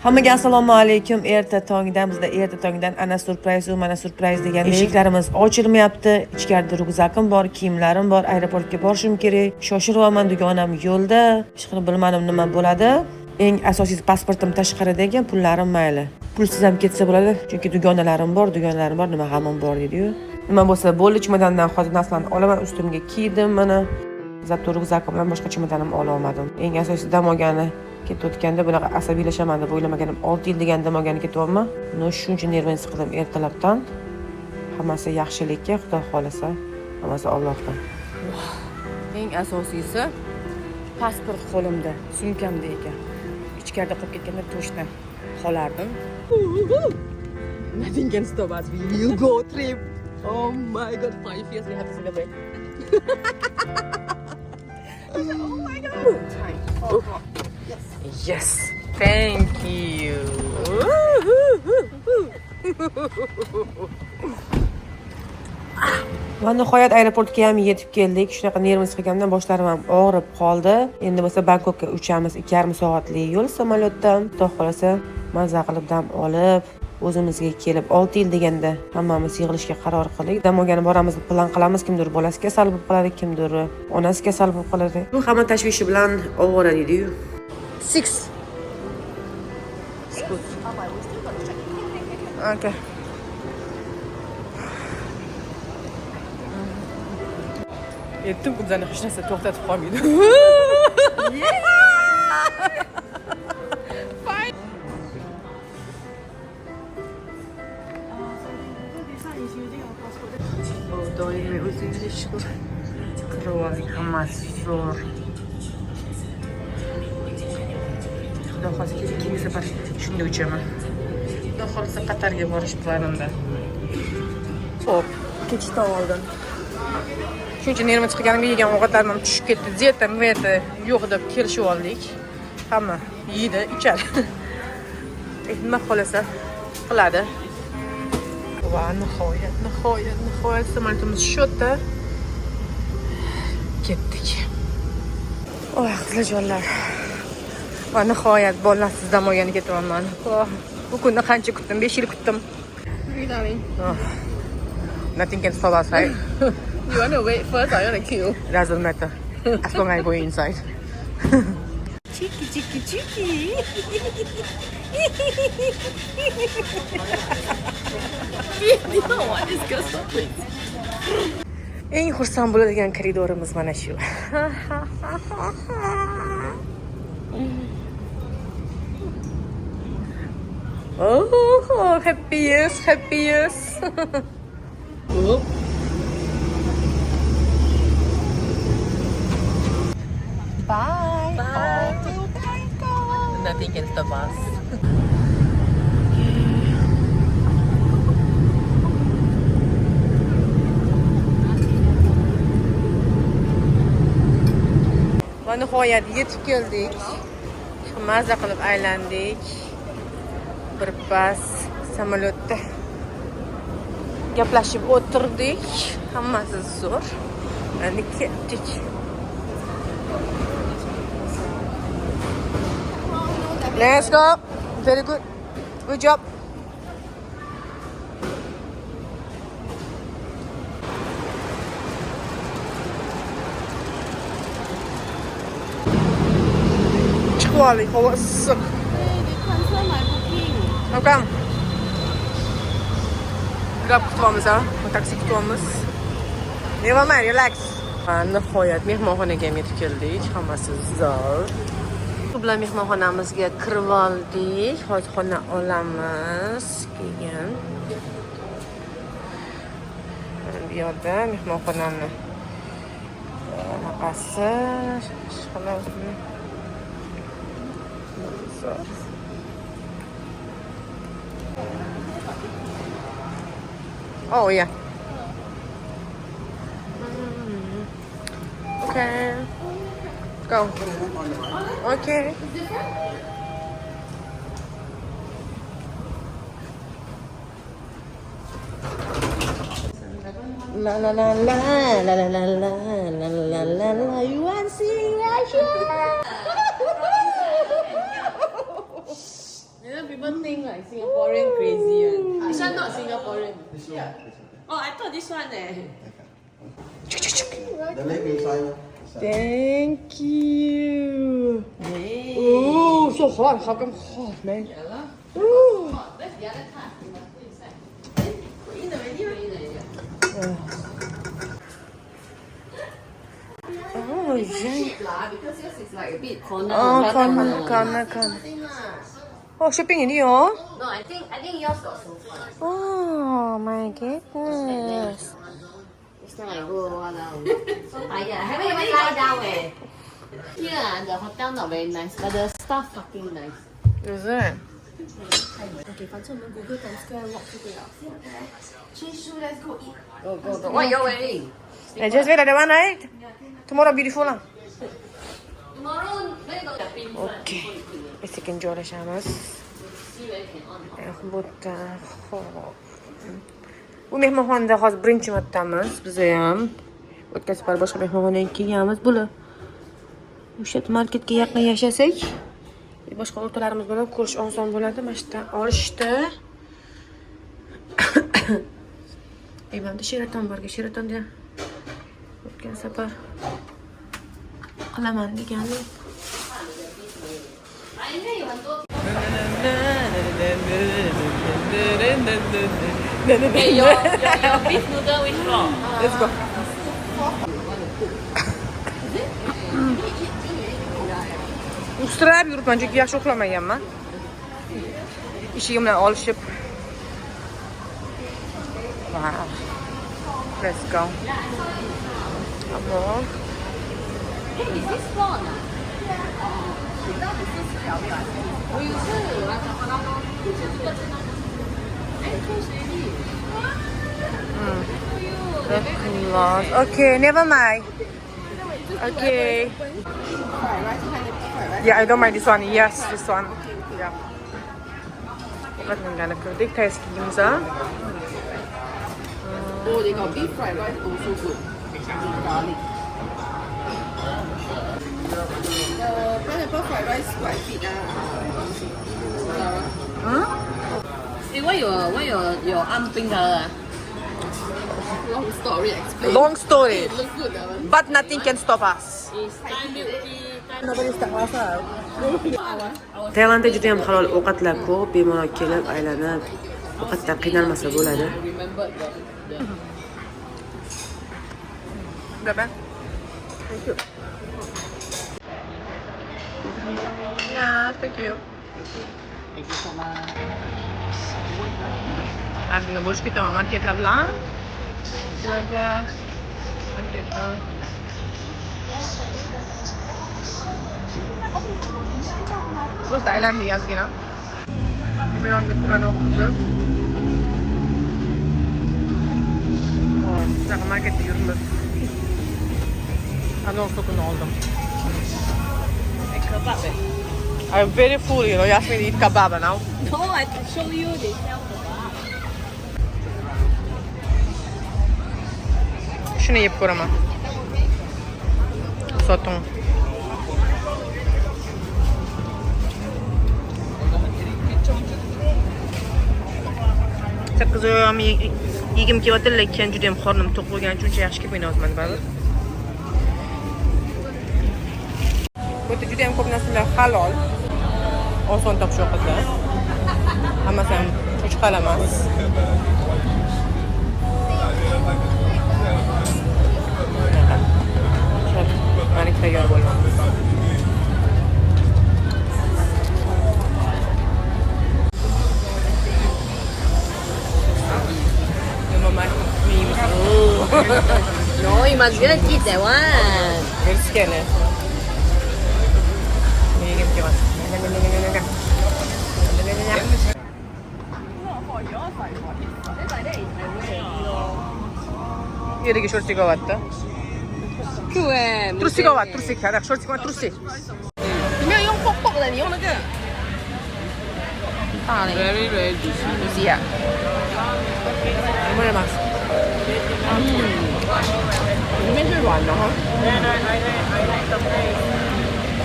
Hammaga assalomu alaykum. Erta tongdan ana surpriz u mana surpriz degan eshiklarimiz ochilmayapti. Ichkarida ryukzakim bor, kiyimlarim bor, aeroportga borishim kerak. Shoshiryapman, dugonam yo'lda. Hech qilib bilmadim nima bo'ladi. Eng asosiysi pasportim tashqaridagi, pullarim mayli. Pulsiz ham ketsa bo'ladi, chunki dugonalarim bor, nima g'amim bor deydi-yu. Nima bo'lsa bo'ldi, chimodandan hozir narsalarni olaman, ustimga kiydim mana. Zato ryukzakim bilan boshqa chimodanim ola olmadim. Eng asosiysi dam olgani ketayotganda bunaqa asabiylashaman deb o'ylamagandim. 6 yil degan dam olgani ketyapman. Shuncha nervni siqdim ertalabdan. Hammasi yaxshilikka, Xudo xolasa, hammasi Allohdan. Eng asosiysi pasport qo'limda, sumkamda ekan. Ichkarida qolib ketganda to'shdan qolardim. Nothing can stop us. We will go trip. Oh my god, 5 years we have to celebrate. Oh my god. Oh. Yes. Thank you. Va nihoyat aeroportga ham yetib keldik. Shunaqa nervimiz qilgandan boshlarim ham og'rib qoldi. Endi bo'lsa Bangkokka uchamiz, 2,5 soatlik yo'l samolyotdan. Xudo xolasa mazza qilib dam olib, o'zimizga kelib 6 yil deganda hammamiz yig'ilishga qaror qildik. Dam olgani boramiz, plan qilamiz, kimdir bolasi kasal bo'lib qoladi, kimdir onasi kasal bo'lib qoladi. Bu hamma tashvishi bilan ovora deydi-yu. 6. Good. Okay. Yetdim bundan hech narsa to'xtatib qolmaydi. Doim o'zingiz shukur. Qiruvalik hammasi zo'r. Xudo xohlasa keyingi safar shunday uchaman. Xudo xohlasa Qatarga borish planimda. Xo'p, ketishdan oldin. Shuncha nervim chiqganimga yegan ovqatlarim tushib ketdi. Dieta, meta yo'q deb kelishib oldik. Hamma yeydi, ichadi. Nima xolasa qiladi. Va nihoyat samolyotimiz shotda ketdik. Voy qizlarjonlar. Va nihoyat bolasiz dam olgani ketyapman. Bu kunni qancha kutdim? 5 yil kutdim. Really? Nothing can stop us, right? You want to wait first or you want to queue? It doesn't matter. As long as I go inside. Cheeky. What is good stuff, please? Eng xursand bo'ladigan koridorimiz mana shu. Oh, happy years. Oh. Bye. Nothing can stop us. Va nihoyat yetib keldik. Mazza qilib aylandik. Bir pas samolyotda gaplashib o'tirdik. Hammasi zo'r. Endi ketdik. Let's go. Very good. Good job. Chiqvali, havo issiq. They cancel my booking. How come? Grab kutyapmiz, ha? Taksi kutyapmiz. Never mind, relax. Nihoyat mehmonxonaga yetib keldik. Hammasi zo'r. Bilan mehmonxonamizga kirib oldik. Hozir xona olamiz. Keyin bu yerda mehmonxonani anaqasi Oh yeah. Okay. Go. Okay. La la la la la la la la la la la. You want to see Russia? You know, people think like Singaporean crazy one. This one not Singaporean. Oh, I thought this one The leg inside. Thank you. Oh, so hot. How come hot, man? Ooh. Where's the other card? You must put inside. Put in already. Oh, yeah. Because yours is like a bit corner. Oh, corner. corner. Nothing lah. Oh, shopping ini oh. No, I think yours got sofa. Oh my goodness. It's not like go walao. So tired. I haven't even lie down Here the hotel not very nice, but the staff fucking nice. Is it? Okay, 反正我们 Google Times Square walk 就对了。Change shoe, let's go eat. Go. What you wearing? Just wait, ada one night. Tomorrow beautiful lah. Tomorrow, where got the pin? Okay. Biz ikinci uğraşamız. See where you can on. Bu mehmonxonada hozir birinchi martamiz biz ham. O'tgan safar boshqa mehmonxonaga kelganmiz. Buni o'sha marketga yaqin yashasak, boshqa o'rtalarimiz bilan ko'rish oson bo'ladi. Mana shu yerdan olishdi. Endi Sheraton borga, Sheratonda o'tgan safar qilaman degandim. Hey, your beef noodle which floor? Let's go. Ustirab yuribman, chunki yaxshi uxlamaganman. Ishigim bilan olishib. Wow. Let's go. Come on. Hey, is this floor or not? 我有事，我要找好了吗？就是这个真的。哎，拖鞋里。Okay, never mind. Okay. Yeah, I don't mind this one. Yes, this one. Yeah. What I'm gonna cook? They taste games, huh? Oh, they got beef fried rice also good. With garlic. The pineapple fried rice quite big Huh? Hey, why your arm pink color? Long story explain. Long story, It looks good that one. but nothing can stop us. It's Thai milky. Nobody stop us out. Tailandda juda ham halol ovqatlar ko'p, bemalol kelib, aylanib, ovqatdan qiynalmasa bo'ladi. Remembered the Berapa? Thank you. Yeah, thank you. Thank you so much. Akhirnya bos kita market lah. Berapa? Market lah. Bos Thailand ni asgina. Memang betul okey. Oh, nak market yürümüz. Anonsunu aldım. Kebab I'm very full, you know. You asked me to eat kebab now. No, I can show you. They sell kebab. Şunu yiyip ko'raman. Sotung. Sakkiz ham yegim kelyapti, lekin juda ham qornim to'q bo'lgani uchun uncha yaxshi kelmayapman baribir. Bu yerda juda ham ko'p narsalar halol. Oson topish ovqatlar. Hammasi ham cho'chqal emas. Mana tayyor bo'lyapti. No, you must just eat that one. Very skinny. Yegim kelyapti. Yeriga sho'rtik olyapti. Trusik olyapti, trusik. Hada sho'rtik emas, trusik. 你没有用爆爆的，你用那个大的。Very very juicy. Trusik ya. Gimana mas? 里面是软的哈。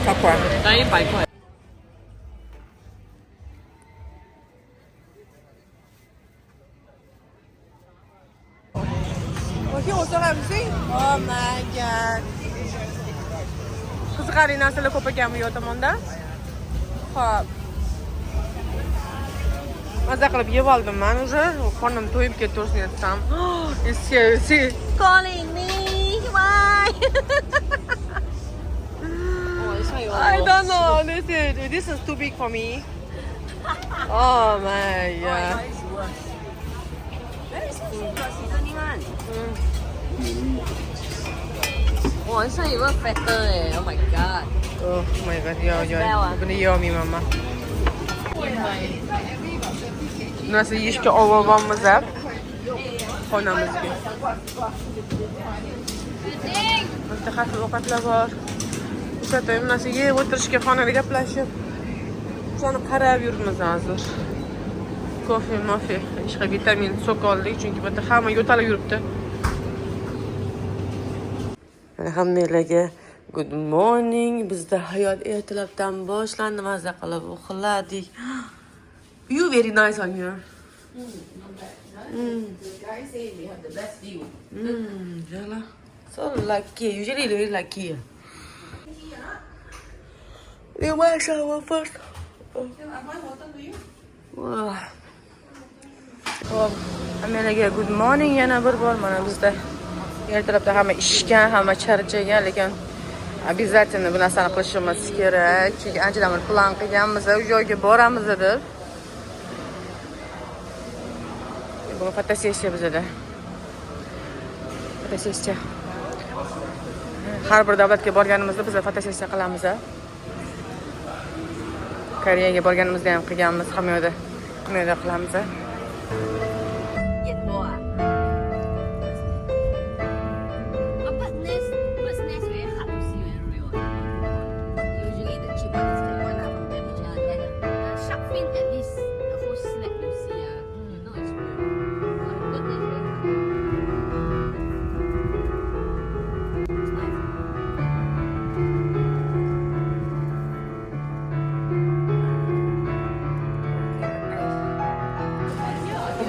Kapwa. 才100块。Qui on sera amusé? Oh my god. Qiziqarli narsalar ko'p ekanmi yo tomonda? Xo'p. Maza qilib yeb oldim men уже. Qornim to'yib ketdi, to'g'risini aytsam. Seriously. Calling me. Why? I don't know. This is too big for me. Oh my god. Oh, it's not even fatter eh. Oh my god. Oh my god, yo, buni yeyomi mama. Nasıl yeyishga ovoyapmiz hab xonamizga. Bitta xavfli ovqatlar bor. O'sha narsa yeb o'tirishga xonada gaplashib. Shuni qarab yuribmiz hozir. Kofe, mofe, ishqa vitamin sok oldik, chunki bu yerda hamma yo'talib yuribdi. Hammalarga good morning. Bizda hayot ertalabdan boshlandi. Maza qilib uxladik. You very nice on here. The guy said we have the best view. Jala. So lucky. Usually very lucky. You want shower first? Wow. Hammalarga good morning yana bir bor. Mana bizda ertalabda hamma ishgan, hamma charchagan, lekin обязательно bu narsani qilishimiz kerak. Chunki anchadan beri plan qilganmiz, u joyga boramiz deb. Bu fotosessiya bizda. Fotosessiya. Har bir davlatga borganimizda biz fotosessiya qilamiz. Koreyaga borganimizda ham qilganmiz, hamma yerda qilamiz.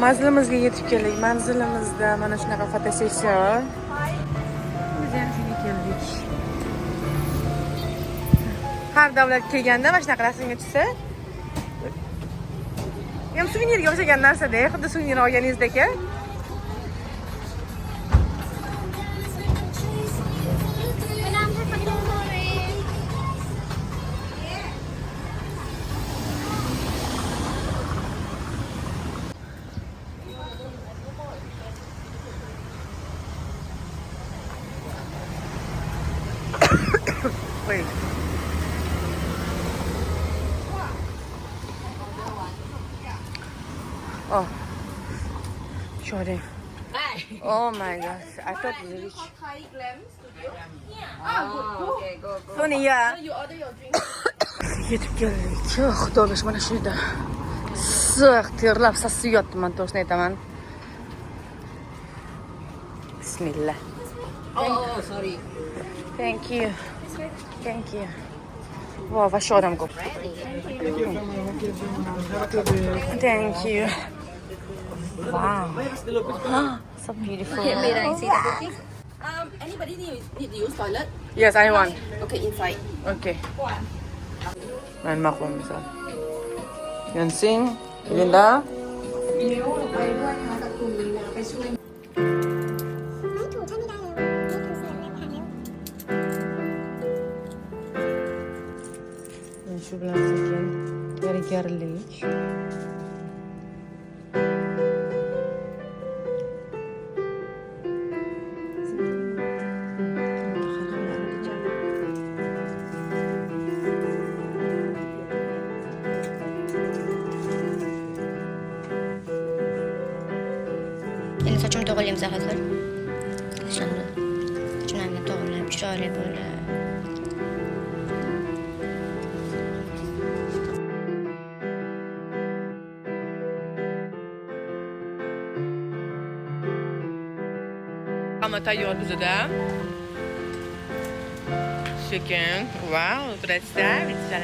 Manzilimizga yetib keldik. Manzilimizda mana shunaqa fotosessiya bor. Biz ham shunga keldik. Har davlat kelganda mana shunaqa rasmga tushsa, ham suvenirga o'xshagan narsa-da, xuddi suvenir olganingizdek. Wait. Oh. Sorry. Oh my gosh. I thought it was rich. Oh, okay, go. Funny, yeah. Yetib keldik. Xudoga mana shu yerda. Issiq terlab sasib yotibman, to'g'risini aytaman. Bismillah. Oh, sorry. Thank you. Thank you. Wow, vash odam ko'p. Thank you. Wow. So beautiful. May I see the cookie? Anybody need to use toilet? Yes, I want. Okay, inside. Okay. Man makuha mo sa. Yan sing. Linda. Shu bilan sekin tayyorgarlik. Endi sochimni to'g'irlaymiz hozir. Sochimni to'g'irlab, chiroyli bo'lib. Hamma tayyor bizda. Sekin. Wow, красавица.